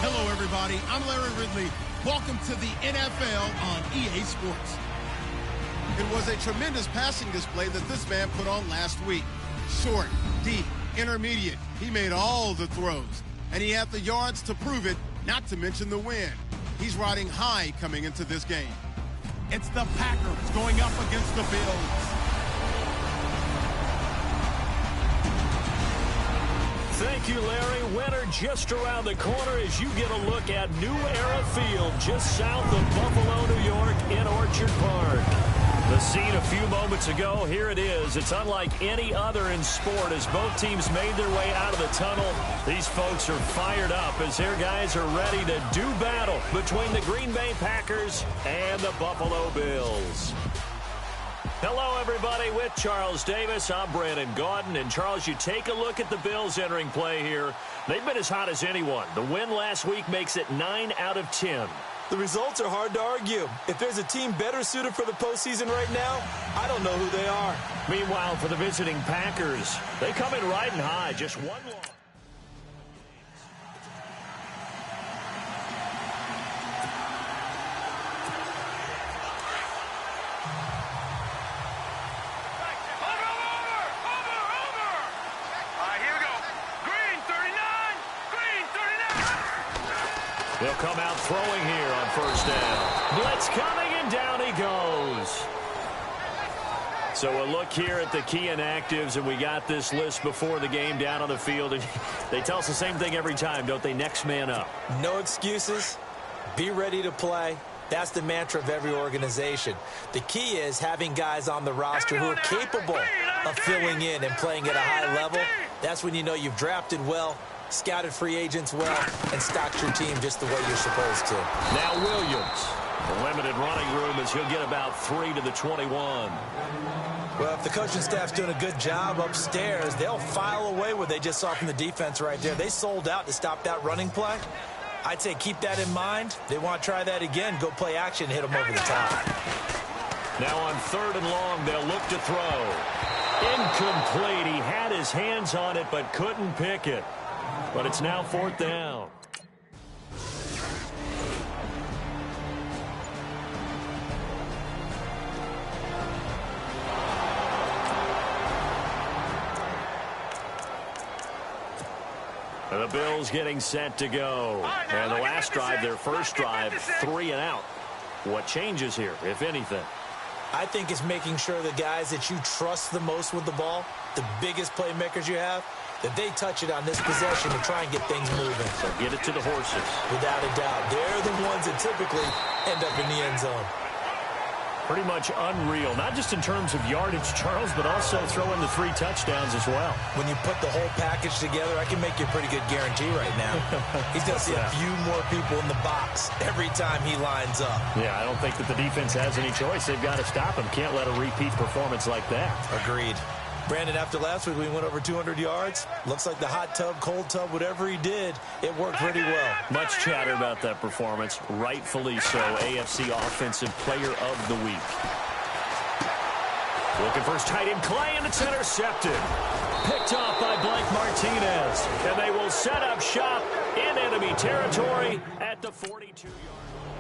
Hello, everybody. I'm Larry Ridley. Welcome to the NFL on EA Sports. It was a tremendous passing display that this man put on last week. Short, deep, intermediate. He made all the throws, and he had the yards to prove it, not to mention the win. He's riding high coming into this game. It's the Packers going up against the Bills. Thank you, Larry. Winter just around the corner as you get a look at New Era Field just south of Buffalo, New York in Orchard Park. The scene a few moments ago, here it is. It's unlike any other in sport as both teams made their way out of the tunnel. These folks are fired up as their guys are ready to do battle between the Green Bay Packers and the Buffalo Bills. Hello, everybody. With Charles Davis, I'm Brandon Gaudin. And, Charles, you take a look at the Bills entering play here. They've been as hot as anyone. The win last week makes it 9 out of 10. The results are hard to argue. If there's a team better suited for the postseason right now, I don't know who they are. Meanwhile, for the visiting Packers, they come in riding high, just one loss. They'll come out throwing here on first down. Blitz coming, and down he goes. So a look here at the key inactives, and we got this list before the game down on the field. They tell us the same thing every time, don't they? Next man up. No excuses. Be ready to play. That's the mantra of every organization. The key is having guys on the roster who are capable of filling in and playing at a high level. That's when you know you've drafted well, scouted free agents well, and stocked your team just the way you're supposed to. Now Williams, the limited running room as he'll get about 3 to the 21. Well, if the coaching staff's doing a good job upstairs, they'll file away what they just saw from the defense right there. They sold out to stop that running play. I'd say keep that in mind. They want to try that again. Go play action, hit them over the top. Now on 3rd and long, they'll look to throw. Incomplete. He had his hands on it but couldn't pick it. But it's now 4th down. And the Bills getting set to go. And the last drive, their first drive, 3 and out. What changes here, if anything? I think it's making sure the guys that you trust the most with the ball, the biggest playmakers you have, that they touch it on this possession to try and get things moving. So get it to the horses. Without a doubt. They're the ones that typically end up in the end zone. Pretty much unreal, not just in terms of yardage, Charles, but also throwing the 3 touchdowns as well. When you put the whole package together, I can make you a pretty good guarantee right now. He's going to see a few more people in the box every time he lines up. Yeah, I don't think that the defense has any choice. They've got to stop him. Can't let a repeat performance like that. Agreed. Brandon, after last week, we went over 200 yards. Looks like the hot tub, cold tub, whatever he did, it worked pretty well. Much chatter about that performance. Rightfully so. AFC Offensive Player of the Week. Looking for his tight end, Clay, and it's intercepted. Picked off by Blake Martinez. And they will set up shop in enemy territory at the 42-yard line.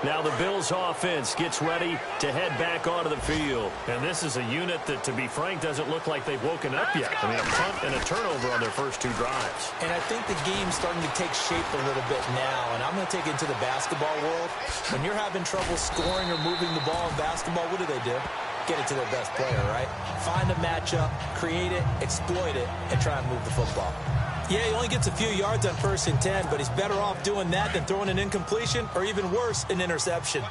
Now the Bills offense gets ready to head back onto the field. And this is a unit that, to be frank, doesn't look like they've woken up yet. I mean, a punt and a turnover on their first 2 drives. And I think the game's starting to take shape a little bit now. And I'm going to take it into the basketball world. When you're having trouble scoring or moving the ball in basketball, what do? Get it to their best player, right? Find a matchup, create it, exploit it, and try and move the football. Yeah, he only gets a few yards on 1st and 10, but he's better off doing that than throwing an incompletion or even worse, an interception. All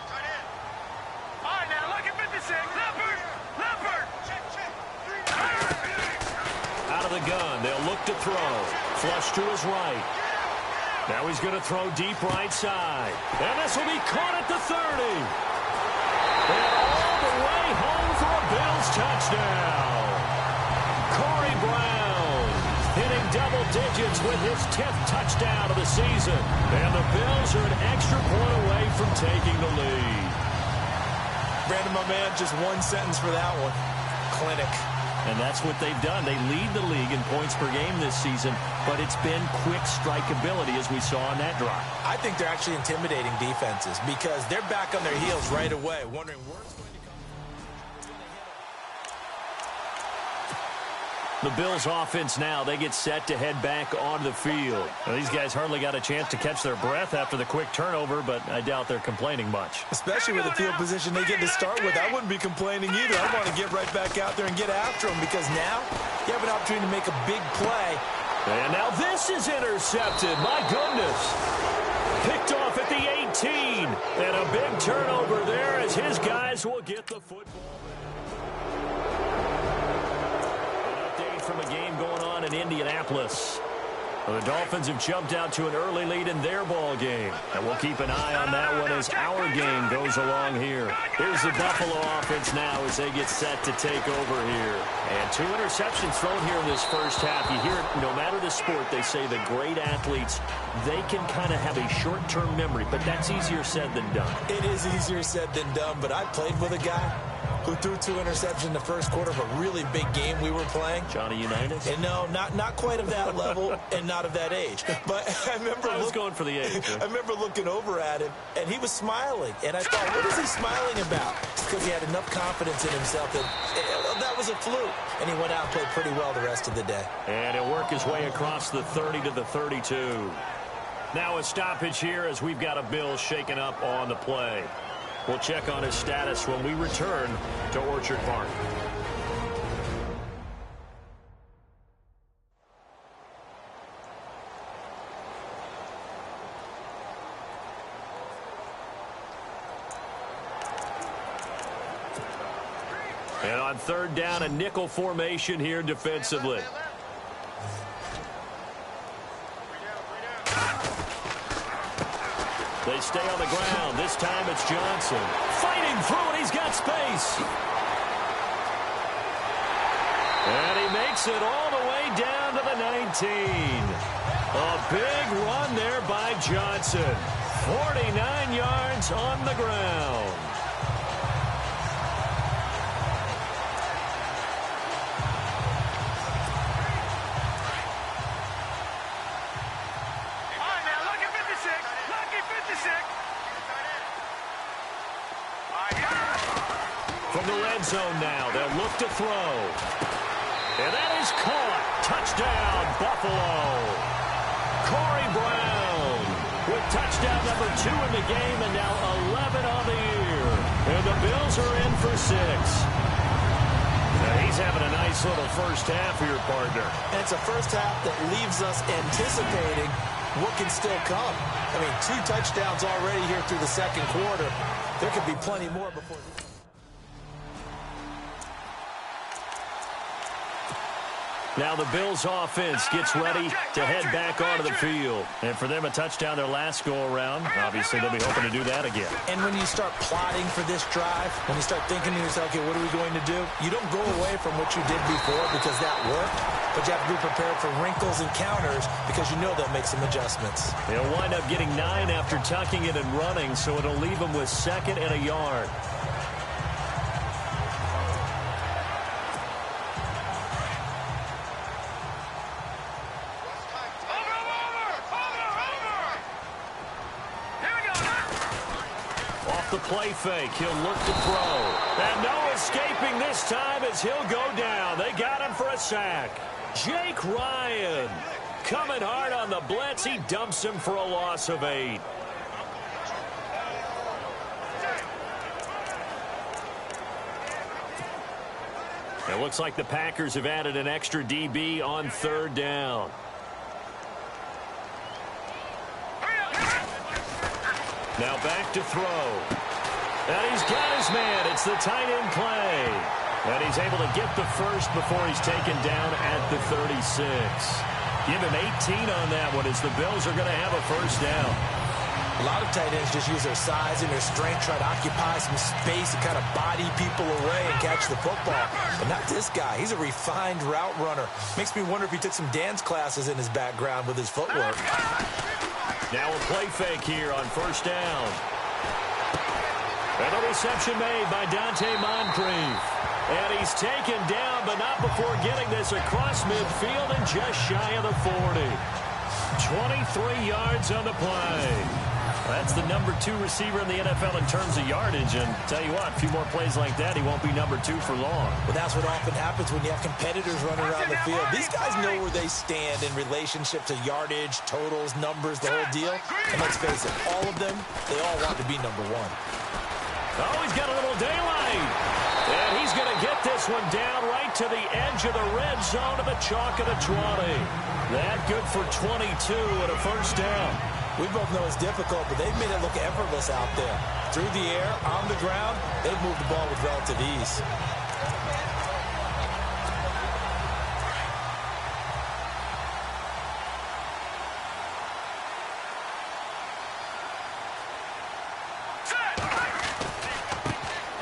right, now look at 56. Leopard. Out of the gun, they'll look to throw. Flush to his right. Now he's going to throw deep right side. And this will be caught at the 30. And all the way home for a Bills touchdown. Corey Brown hitting double digits with his 10th touchdown of the season. And the Bills are an extra point away from taking the lead. Brandon, my man, just one sentence for that one. Clinic. and that's what they've done. They lead the league in points per game this season, but it's been quick strikeability as we saw on that drive. I think they're actually intimidating defenses because they're back on their heels right away, wondering where it's going to come. The Bills offense now, they get set to head back onto the field. Now, these guys hardly got a chance to catch their breath after the quick turnover, but I doubt they're complaining much. Especially with the field position they get to start with. I wouldn't be complaining either. I want to get right back out there and get after them because now you have an opportunity to make a big play. And now this is intercepted. My goodness. Picked off at the 18. And a big turnover there as his guys will get the football. From a game going on in Indianapolis. Well, the Dolphins have jumped out to an early lead in their ball game, and we'll keep an eye on that one as our game goes along here. Here's the Buffalo offense now as they get set to take over here. And 2 interceptions thrown here in this first half. You hear it, no matter the sport, they say the great athletes, they can kind of have a short-term memory, but that's easier said than done. It is easier said than done, but I played with a guy who threw 2 interceptions in the first quarter of a really big game we were playing. Johnny Unitas? And no, not quite of that level and not of that age. But I remember I was going for the age. I remember looking over at him, and he was smiling. And I thought, what is he smiling about? It's because he had enough confidence in himself that was a fluke. And he went out and played pretty well the rest of the day. And he'll work his way across the 30 to the 32. Now a stoppage here as we've got a Bill shaken up on the play. We'll check on his status when we return to Orchard Park. And on third down, a nickel formation here defensively. They stay on the ground. This time it's Johnson. Fighting through it. He's got space. And he makes it all the way down to the 19. A big run there by Johnson. 49 yards on the ground. From the red zone now, they'll look to throw. And that is caught. Touchdown, Buffalo. Corey Brown with touchdown number 2 in the game and now 11 on the year. And the Bills are in for 6. Now he's having a nice little first half here, partner. And it's a first half that leaves us anticipating what can still come. I mean, 2 touchdowns already here through the second quarter. There could be plenty more before. Now the Bills offense gets ready to head back onto the field. And for them, a touchdown their last go-around. Obviously, they'll be hoping to do that again. And when you start plotting for this drive, when you start thinking to yourself, okay, what are we going to do? You don't go away from what you did before because that worked. But you have to be prepared for wrinkles and counters because you know they'll make some adjustments. They'll wind up getting 9 after tucking it and running, so it'll leave them with 2nd and a yard. The play fake. He'll look to throw. And no escaping this time as he'll go down. They got him for a sack. Jake Ryan coming hard on the blitz. He dumps him for a loss of 8. It looks like the Packers have added an extra DB on third down. Now back to throw. And he's got his man. It's the tight end play. And he's able to get the first before he's taken down at the 36. Give him 18 on that one as the Bills are going to have a first down. A lot of tight ends just use their size and their strength, try to occupy some space and kind of body people away and catch the football. But not this guy. He's a refined route runner. Makes me wonder if he took some dance classes in his background with his footwork. Now a play fake here on first down. And a reception made by Dante Moncrief. And he's taken down, but not before getting this across midfield and just shy of the 40. 23 yards on the play. That's the number 2 receiver in the NFL in terms of yardage. And tell you what, a few more plays like that, he won't be number 2 for long. Well, that's what often happens when you have competitors running around the field. These guys know where they stand in relationship to yardage, totals, numbers, the whole deal. And let's face it, all of them, they all want to be number 1. Oh, he's got a little daylight. And he's going to get this one down right to the edge of the red zone of the chalk of the 20. That good for 22 and a first down. We both know it's difficult, but they've made it look effortless out there. Through the air, on the ground, they've moved the ball with relative ease.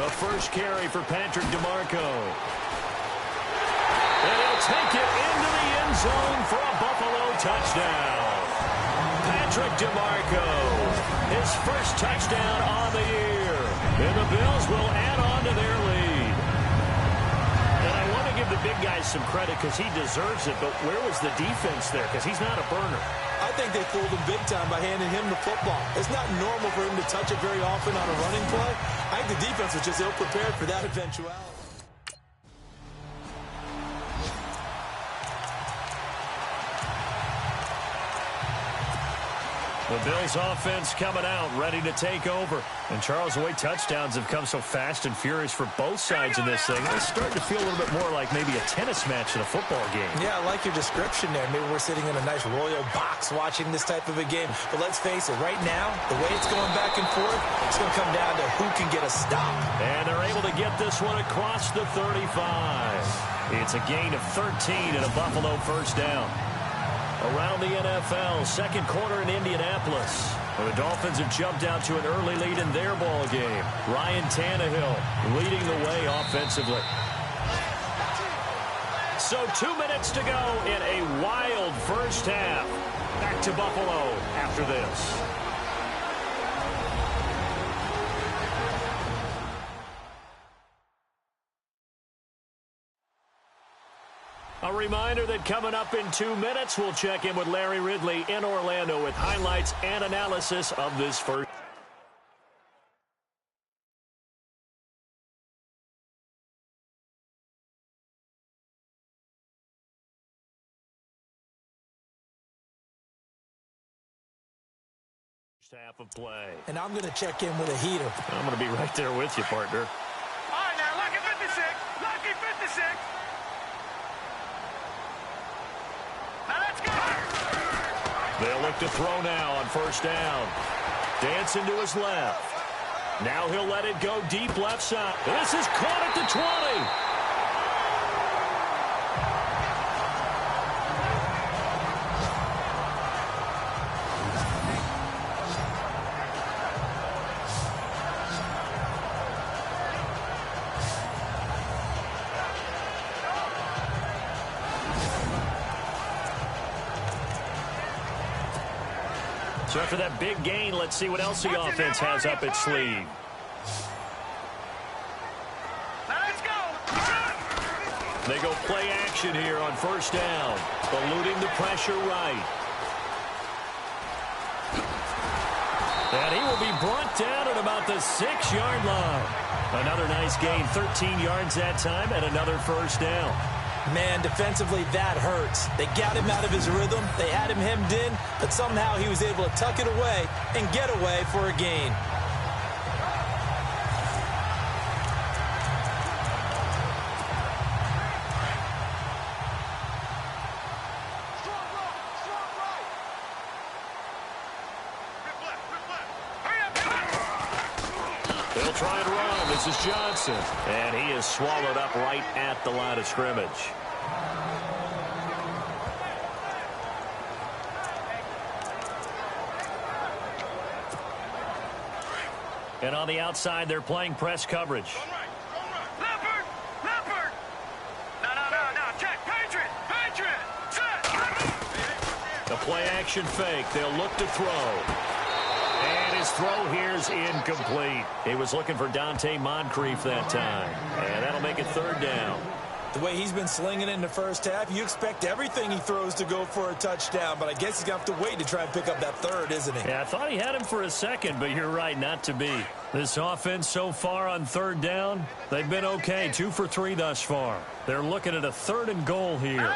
The first carry for Patrick DeMarco. And he'll take it into the end zone for a Buffalo touchdown. Patrick DeMarco, his first touchdown on the year. And the Bills will add on to their lead. And I want to give the big guys some credit because he deserves it, but where was the defense there? Because he's not a burner. I think they fooled him big time by handing him the football. It's not normal for him to touch it very often on a running play. I think the defense was just ill-prepared for that eventuality. The Bills offense coming out, ready to take over. And Charles, the way touchdowns have come so fast and furious for both sides in this thing, it's starting to feel a little bit more like maybe a tennis match in a football game. Yeah, I like your description there. Maybe we're sitting in a nice royal box watching this type of a game. But let's face it, right now, the way it's going back and forth, it's going to come down to who can get a stop. And they're able to get this one across the 35. It's a gain of 13 and a Buffalo first down. Around the NFL, second quarter in Indianapolis. The Dolphins have jumped out to an early lead in their ball game. Ryan Tannehill leading the way offensively. So 2 minutes to go in a wild first half. Back to Buffalo after this. A reminder that coming up in 2 minutes, we'll check in with Larry Ridley in Orlando with highlights and analysis of this first. Half of play. And I'm going to check in with a heater. I'm going to be right there with you, partner. All right, now, lucky 56. Lucky 56. Now, let's go. They'll look to throw now on first down. Dancing to his left. Now he'll let it go deep left side. This is caught at the 20. So after that big gain, let's see what else the offense has up its sleeve. Let's go. They go play action here on first down, eluding the pressure right. And he will be brought down at about the 6-yard line. Another nice gain, 13 yards that time, and another first down. Man, defensively, that hurts. They got him out of his rhythm. They had him hemmed in, but somehow he was able to tuck it away and get away for a gain. They'll try and run. This is Johnson. And he is swallowed up right at the line of scrimmage. And on the outside, they're playing press coverage. Leopard! Leopard! No. Check. Patriot! Patriot! Set! The play action fake. They'll look to throw. And his throw here's incomplete. He was looking for Dante Moncrief that time. And that'll make it third down. The way he's been slinging in the first half, you expect everything he throws to go for a touchdown, but I guess he's going to have to wait to try and pick up that third, isn't he? Yeah, I thought he had him for a second, but you're right, not to be. This offense so far on third down, they've been okay, 2 for 3 thus far. They're looking at a 3rd and goal here.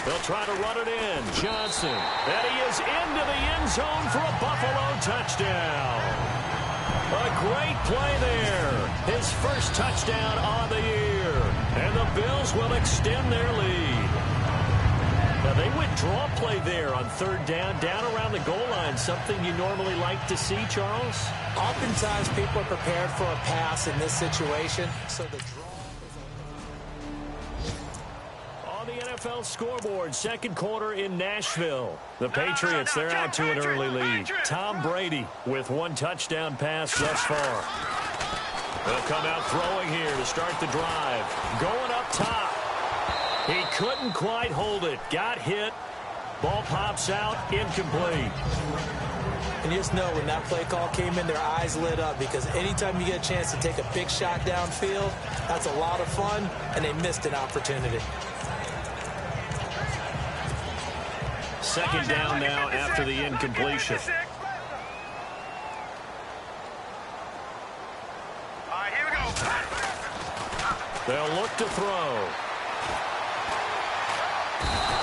They'll try to run it in. Johnson, and he is into the end zone for a Buffalo touchdown. A great play there. His first touchdown on the year. And the Bills will extend their lead. Now, they went draw play there on third down around the goal line. Something you normally like to see, Charles? Oftentimes, people are prepared for a pass in this situation, so the draw. On the NFL scoreboard, second quarter in Nashville. The Patriots, they're out to an early lead. Tom Brady with 1 touchdown pass thus far. They'll come out throwing here to start the drive. Going up top. He couldn't quite hold it. Got hit. Ball pops out. Incomplete. And you just know when that play call came in, their eyes lit up, because anytime you get a chance to take a big shot downfield, that's a lot of fun, and they missed an opportunity. Second down now after the incompletion. All right, here we go. They'll look to throw.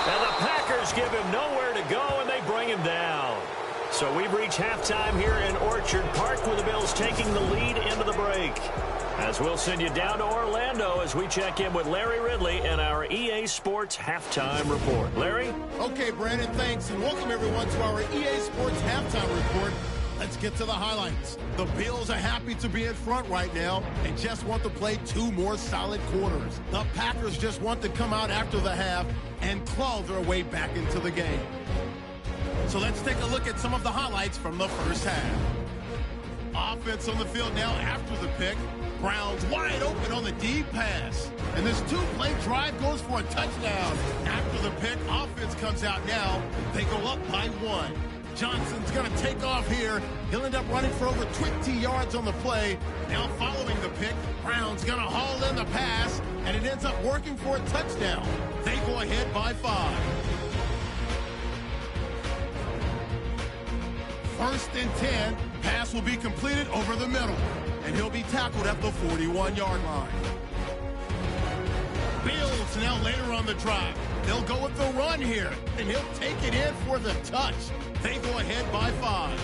And the Packers give him nowhere to go, and they bring him down. So we've reached halftime here in Orchard Park, with the Bills taking the lead into the break. As we'll send you down to Orlando as we check in with Larry Ridley and our EA Sports Halftime Report. Larry? Okay, Brandon, thanks, and welcome everyone to our EA Sports Halftime Report. Let's get to the highlights. The Bills are happy to be in front right now and just want to play 2 more solid quarters. The Packers just want to come out after the half and claw their way back into the game. So let's take a look at some of the highlights from the first half. Offense on the field now after the pick. Browns wide open on the deep pass. And this 2-play drive goes for a touchdown. After the pick, offense comes out now. They go up by 1. Johnson's going to take off here. He'll end up running for over 20 yards on the play. Now following the pick, Brown's going to haul in the pass, and it ends up working for a touchdown. They go ahead by 5. 1st and 10. Pass will be completed over the middle, and he'll be tackled at the 41-yard line. Bills now later on the drive. They'll go with the run here, and he'll take it in for the touch. They go ahead by 5.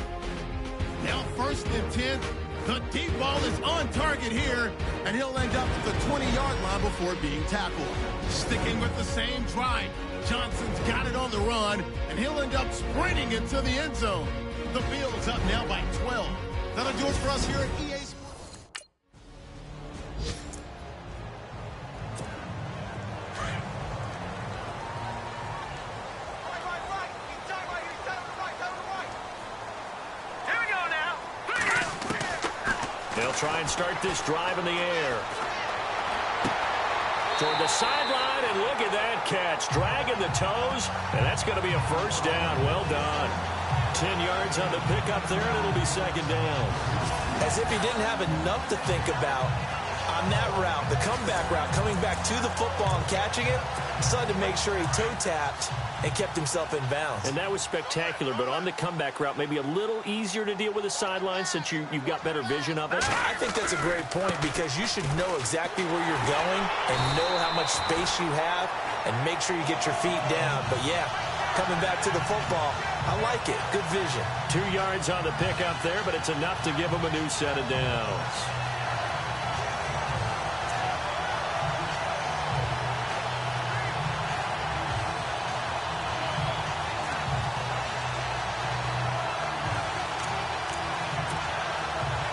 Now 1st and 10. The deep ball is on target here, and he'll end up at the 20-yard line before being tackled. Sticking with the same drive, Johnson's got it on the run, and he'll end up sprinting into the end zone. The Bills up now by 12. That'll do it for us here at EA Sports. Here we go now. They'll try and start this drive in the air. Toward the sideline, and look at that catch. Dragging the toes, and that's going to be a first down. Well done. 10 yards on the pickup there, and it'll be second down. As if he didn't have enough to think about on that route, the comeback route, coming back to the football and catching it, decided to make sure he toe-tapped and kept himself in bounds. And that was spectacular, but on the comeback route, maybe a little easier to deal with the sideline since you've got better vision of it. I think that's a great point, because you should know exactly where you're going and know how much space you have and make sure you get your feet down. But, yeah, coming back to the football, I like it. Good vision. 2 yards on the pickup there, but it's enough to give him a new set of downs.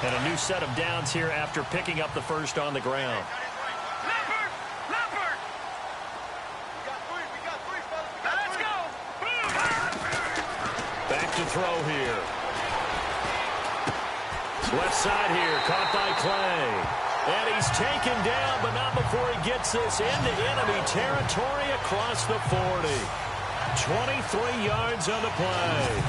And a new set of downs here after picking up the first on the ground. Leopard! Leopard! We got three, fellas. Now let's go! Back to throw here. Left side here, caught by Clay. And he's taken down, but not before he gets this into enemy territory across the 40. 23 yards on the play.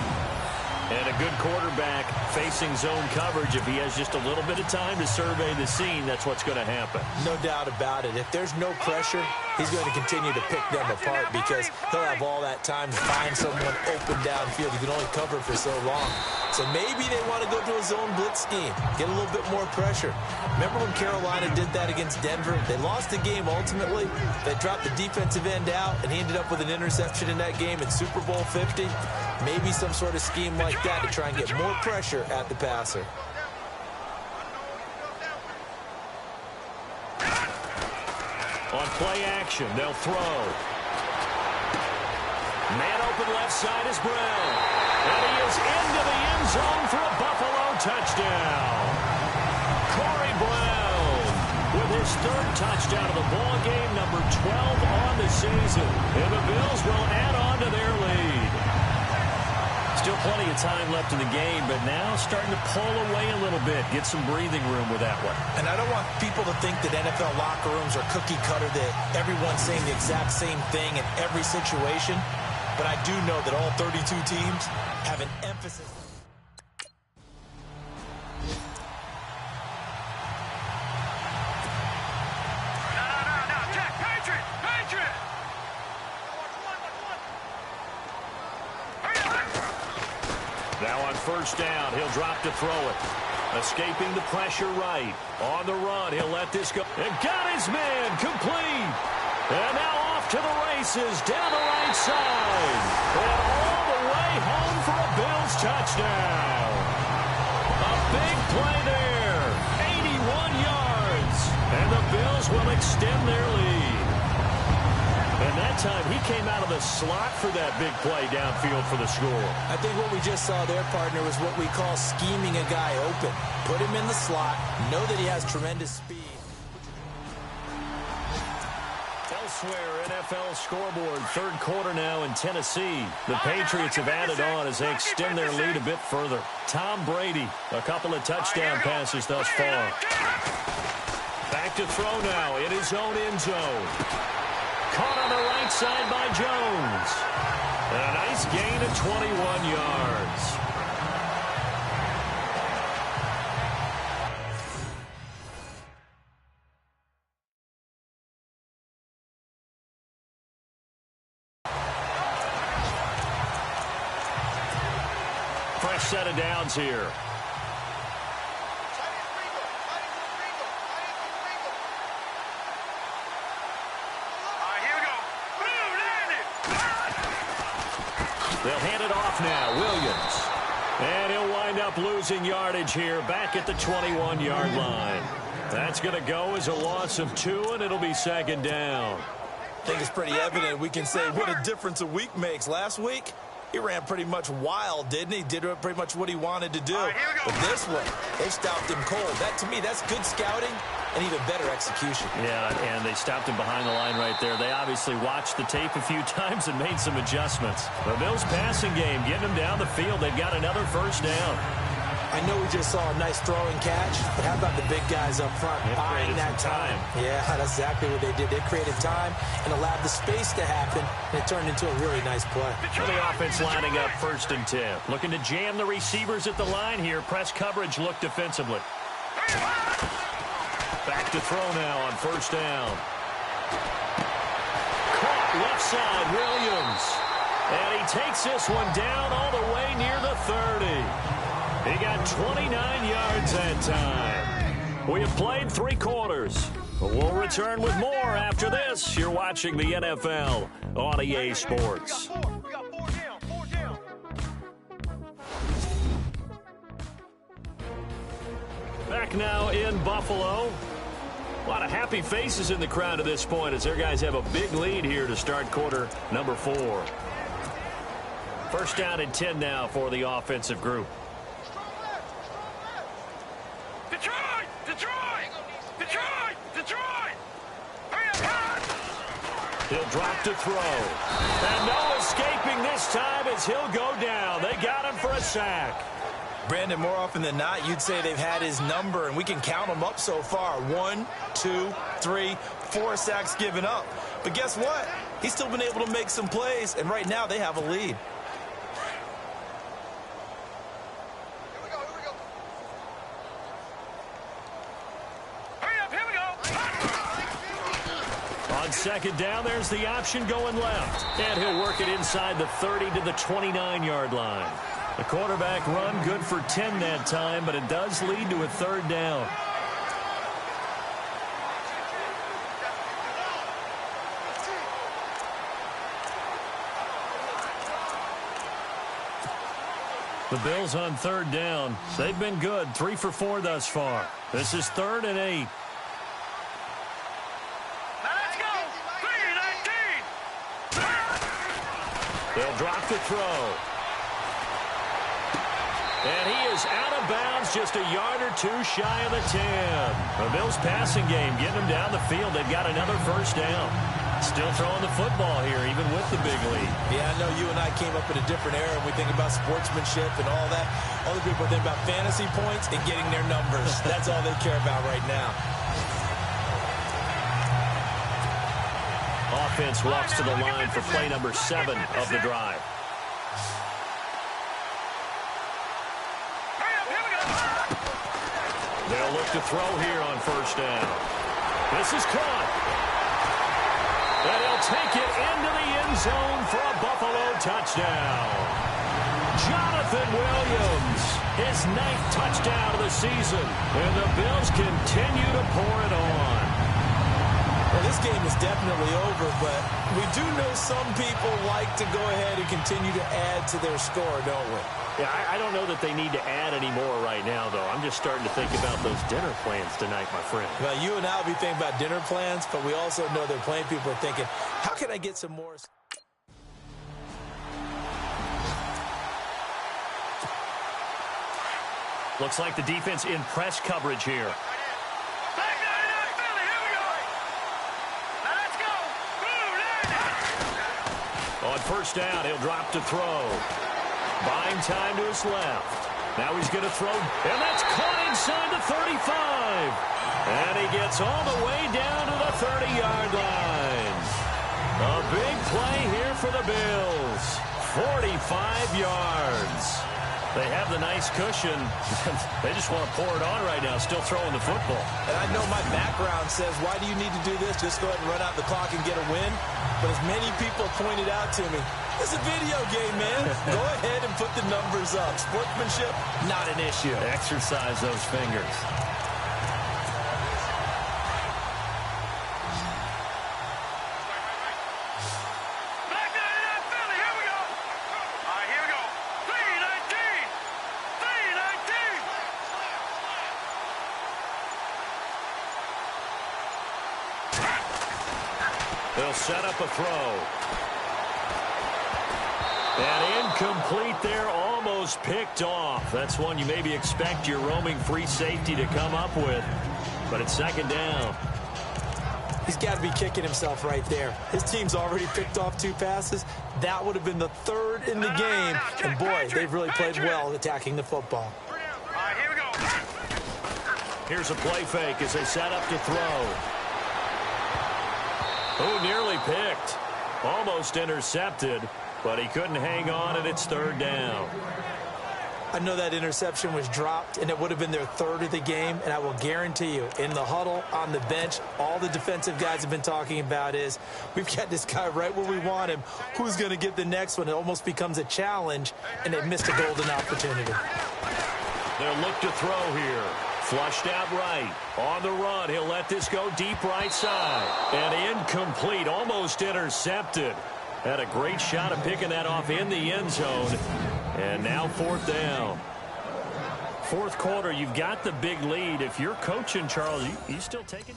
And a good quarterback facing zone coverage. If he has just a little bit of time to survey the scene, that's what's going to happen. No doubt about it. If there's no pressure, he's going to continue to pick them apart because he'll have all that time to find someone open downfield. You can only cover for so long. So maybe they want to go to a zone blitz scheme, get a little bit more pressure. Remember when Carolina did that against Denver? They lost the game ultimately. They dropped the defensive end out, and he ended up with an interception in that game in Super Bowl 50. Maybe some sort of scheme like that to try and get more pressure at the passer. On play action, they'll throw. Man open left side is Brown. And he is into the end zone for a Buffalo touchdown. Corey Brown with his third touchdown of the ball game, number 12 on the season. And the Bills will add on to their lead. Still plenty of time left in the game, but now starting to pull away a little bit, get some breathing room with that one. And I don't want people to think that NFL locker rooms are cookie cutter, that everyone's saying the exact same thing in every situation. But I do know that all 32 teams have an emphasis. No, Jack, Patriot! Now on first down, he'll drop to throw it. Escaping the pressure right. On the run, he'll let this go. And got his man complete. And now off to the races down the right side. And all the way home for a Bills touchdown. A big play there. 81 yards. And the Bills will extend their lead. And that time, he came out of the slot for that big play downfield for the score. I think what we just saw there, partner, was what we call scheming a guy open. Put him in the slot, know that he has tremendous speed. Elsewhere, NFL scoreboard, third quarter now in Tennessee. The Patriots have added on as they extend their lead a bit further. Tom Brady, a couple of touchdown passes thus far. Back to throw now in his own end zone. Caught on the right side by Jones. And a nice gain of 21 yards. Fresh set of downs here. They'll hand it off now, Williams. And he'll wind up losing yardage here back at the 21-yard line. That's going to go as a loss of 2, and it'll be second down. I think it's pretty evident. We can say what a difference a week makes. Last week, he ran pretty much wild, didn't he? Did pretty much what he wanted to do. But this one, they stopped him cold. That, to me, that's good scouting and even better execution. Yeah, and they stopped him behind the line right there. They obviously watched the tape a few times and made some adjustments. The Bills passing game, getting them down the field. They've got another first down. I know we just saw a nice throwing catch, but how about the big guys up front buying that time? Yeah, that's exactly what they did. They created time and allowed the space to happen, and it turned into a really nice play. The offense lining up 1st and 10. Looking to jam the receivers at the line here. Press coverage look defensively. Back to throw now on first down. Caught left side, Williams. And he takes this one down all the way near the 30. He got 29 yards that time. We have played 3 quarters. We'll return with more after this. You're watching the NFL on EA Sports. Back now in Buffalo. A lot of happy faces in the crowd at this point as their guys have a big lead here to start quarter number 4. First down and 10 now for the offensive group. He'll drop to throw. And no escaping this time as he'll go down. They got him for a sack. Brandon, more often than not, you'd say they've had his number, and we can count them up so far. 1, 2, 3, 4 sacks given up. But guess what? He's still been able to make some plays, and right now they have a lead. second down. There's the option going left. And he'll work it inside the 30 to the 29-yard line. The quarterback run good for 10 that time, but it does lead to a third down. The Bills on third down. They've been good. 3 for 4 thus far. This is 3rd and 8. Let's go. 3-19. They'll drop the throw. And he is out of bounds, just a yard or two shy of the 10. The Bills passing game getting them down the field. They've got another first down. Still throwing the football here, even with the big lead. Yeah, I know you and I came up in a different era, and we think about sportsmanship and all that. Other people think about fantasy points and getting their numbers. That's all they care about right now. Offense walks to the line for play number 7 of the drive. They'll look to throw here on first down. This is caught. And he'll take it into the end zone for a Buffalo touchdown. Jonathan Williams, his 9th touchdown of the season. And the Bills continue to pour it on. Well, this game is definitely over, but we do know some people like to go ahead and continue to add to their score, don't we? Yeah, I don't know that they need to add any more right now, though. I'm just starting to think about those dinner plans tonight, my friend. Well, you and I will be thinking about dinner plans, but we also know that playing people are thinking, how can I get some more? Looks like the defense in press coverage here. On first down, he'll drop to throw. Buying time to his left. Now he's going to throw, and that's caught inside the 35. And he gets all the way down to the 30-yard line. A big play here for the Bills. 45 yards. They have the nice cushion. They just want to pour it on right now, still throwing the football. And I know my background says, why do you need to do this? Just go ahead and run out the clock and get a win. But as many people pointed out to me, it's a video game, man. Go ahead and put the numbers up. Sportsmanship, not an issue. Exercise those fingers. They'll set up a throw. And incomplete there, almost picked off. That's one you maybe expect your roaming free safety to come up with. But it's second down. He's got to be kicking himself right there. His team's already picked off 2 passes. That would have been the 3rd in the game. And, boy, they've really played well attacking the football. All right, here we go. Here's a play fake as they set up to throw. Oh, nearly picked. Almost intercepted, but he couldn't hang on, and it's 3rd down. I know that interception was dropped, and it would have been their 3rd of the game, and I will guarantee you, in the huddle, on the bench, all the defensive guys have been talking about is, we've got this guy right where we want him. Who's going to get the next one? It almost becomes a challenge, and they missed a golden opportunity. They'll look to throw here. Flushed out right. On the run, he'll let this go deep right side. And incomplete, almost intercepted. Had a great shot of picking that off in the end zone. And now 4th down. 4th quarter, you've got the big lead. If you're coaching, Charles, you still taking?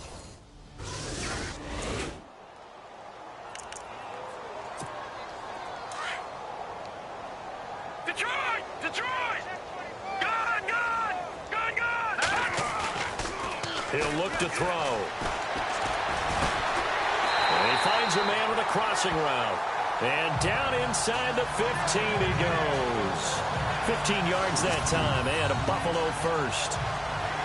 Detroit! Detroit! Gun! Gun! Gun! Gun! He'll look to throw. And he finds a man with a crossing route. And down inside the 15 he goes. 15 yards that time, and a Buffalo first.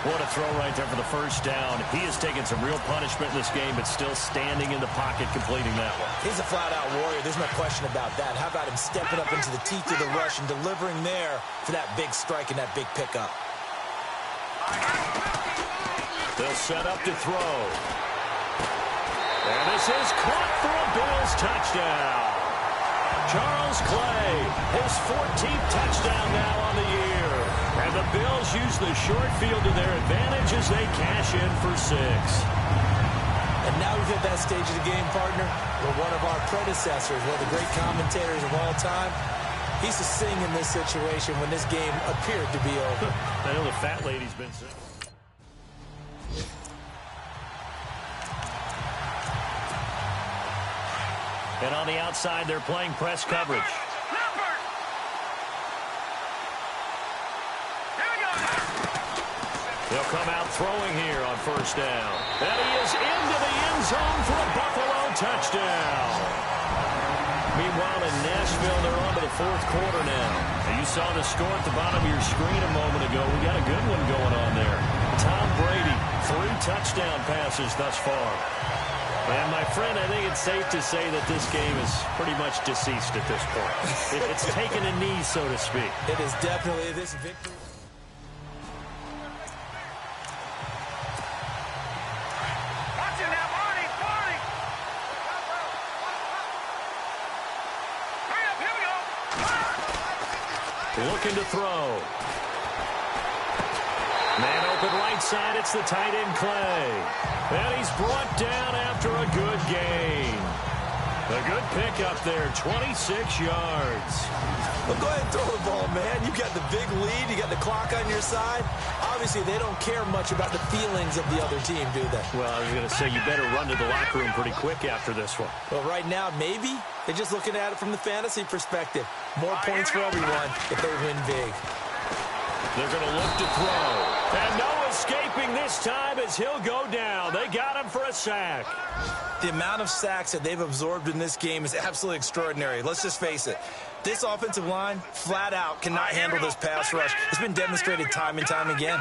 What a throw right there for the first down. He has taken some real punishment in this game, but still standing in the pocket completing that one. He's a flat-out warrior. There's no question about that. How about him stepping up into the teeth of the rush and delivering there for that big strike and that big pickup? They'll set up to throw. And this is caught for a Bills touchdown. Charles Clay, his 14th touchdown now on the year. And the Bills use the short field to their advantage as they cash in for 6. And now we've hit that stage of the game, partner, where one of our predecessors, one of the great commentators of all time, he used to sing in this situation when this game appeared to be over. I know the fat lady's been singing. And on the outside, they're playing press coverage. They'll come out throwing here on first down. And he is into the end zone for a Buffalo touchdown. Meanwhile, in Nashville, they're on to the fourth quarter now. And you saw the score at the bottom of your screen a moment ago. We got a good one going on there. Tom Brady, 3 touchdown passes thus far. And, my friend, I think it's safe to say that this game is pretty much deceased at this point. It's taken a knee, so to speak. It is definitely this victory. Watch it now, Barney! Barney! Hurry up, here we go! Looking to throw. Man open right side, it's the tight end Clay. And he's brought down after a good gain. A good pickup there, 26 yards. Well, go ahead and throw the ball, man. You got the big lead. You got the clock on your side. Obviously, they don't care much about the feelings of the other team, do they? Well, I was going to say you better run to the locker room pretty quick after this one. Well, right now, maybe. They're just looking at it from the fantasy perspective. More points for everyone if they win big. They're going to look to throw. And no escaping this time as he'll go down. They got him for a sack. The amount of sacks that they've absorbed in this game is absolutely extraordinary. Let's just face it. This offensive line, flat out, cannot handle this pass rush. It's been demonstrated time and time again.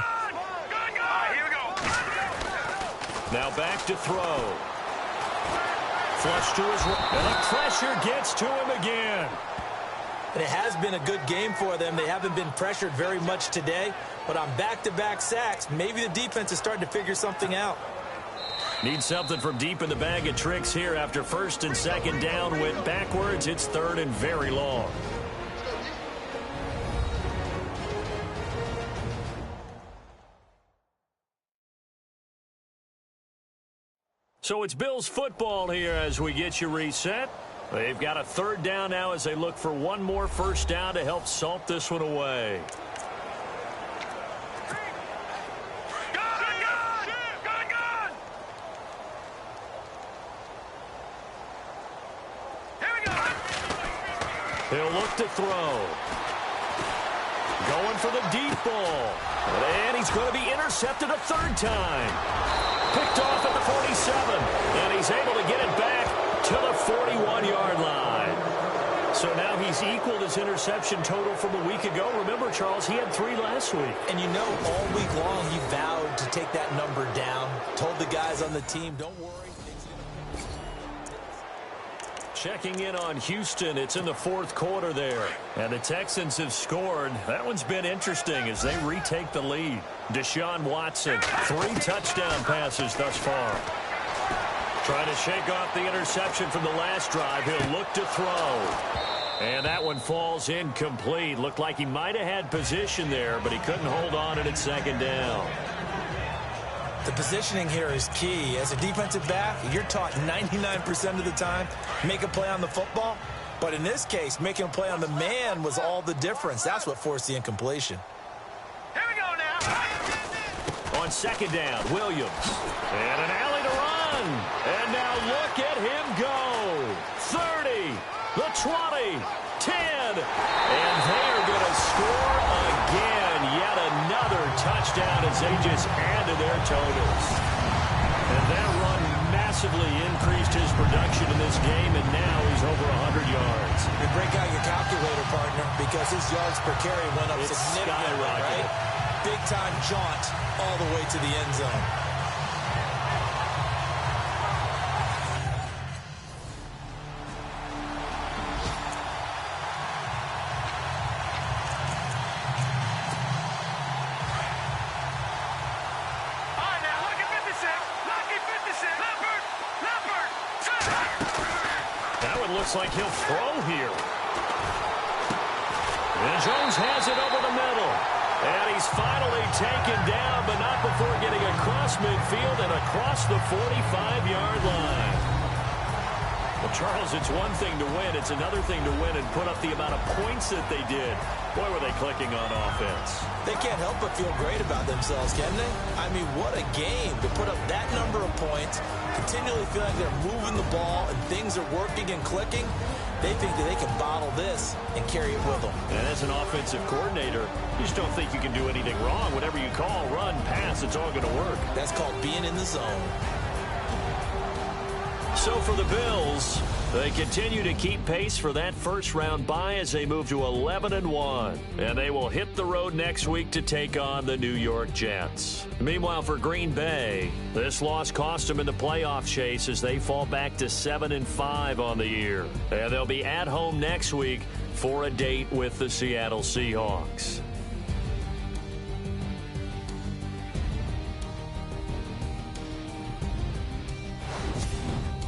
Here we go. Now back to throw. Flush to his right. And the pressure gets to him again. And it has been a good game for them. They haven't been pressured very much today. But on back-to-back sacks, maybe the defense is starting to figure something out. Need something from deep in the bag of tricks here after first and second down went backwards. It's third and very long. So it's Bills football here as we get you reset. They've got a third down now as they look for one more first down to help salt this one away. He'll look to throw. Going for the deep ball. And he's going to be intercepted a third time. Picked off at the 47. And he's able to get it back to the 41-yard line. So now he's equaled his interception total from a week ago. Remember, Charles, he had 3 last week. And you know, all week long he vowed to take that number down. Told the guys on the team, don't worry. Checking in on Houston. It's in the fourth quarter there. And the Texans have scored. That one's been interesting as they retake the lead. Deshaun Watson, 3 touchdown passes thus far. Trying to shake off the interception from the last drive. He'll look to throw. And that one falls incomplete. Looked like he might have had position there, but he couldn't hold on it at second down. The positioning here is key. As a defensive back, you're taught 99% of the time, make a play on the football. But in this case, making a play on the man was all the difference. That's what forced the incompletion. Here we go now. On second down, Williams. And an alley to run. And now look at him go. 30, the 20, 10. And they're going to score again. Yet another touchdown as they just add to their totals. And that run massively increased his production in this game, and now he's over 100 yards. You break out your calculator, partner, because his yards per carry went up It's significantly, skyrocketed. right? Big-time jaunt all the way to the end zone. All right, now, look at 56. Lucky 56. Leopard! Leopard! looks like he'll throw here. And Jones has it over the middle. And he's finally taken down, but not before getting across midfield and across the 45-yard line. Well, Charles, it's one thing to win. It's another thing to win and put up the amount of points that they did. Boy, were they clicking on offense. They can't help but feel great about themselves, can they? I mean, what a game to put up that number of points, continually feel like they're moving the ball and things are working and clicking. They think that they can bottle this and carry it with them. And as an offensive coordinator, you just don't think you can do anything wrong. Whatever you call, run, pass, it's all going to work. That's called being in the zone. So for the Bills, they continue to keep pace for that first-round bye as they move to 11-1. And they will hit the road next week to take on the New York Jets. Meanwhile, for Green Bay, this loss cost them in the playoff chase as they fall back to 7-5 on the year. And they'll be at home next week for a date with the Seattle Seahawks.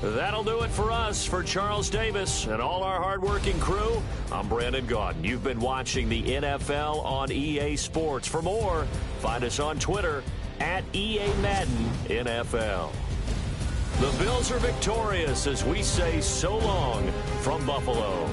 That'll do it for us. For Charles Davis and all our hardworking crew, I'm Brandon Gaudin. You've been watching the NFL on EA Sports. For more, find us on Twitter at EA Madden NFL. The Bills are victorious as we say so long from Buffalo.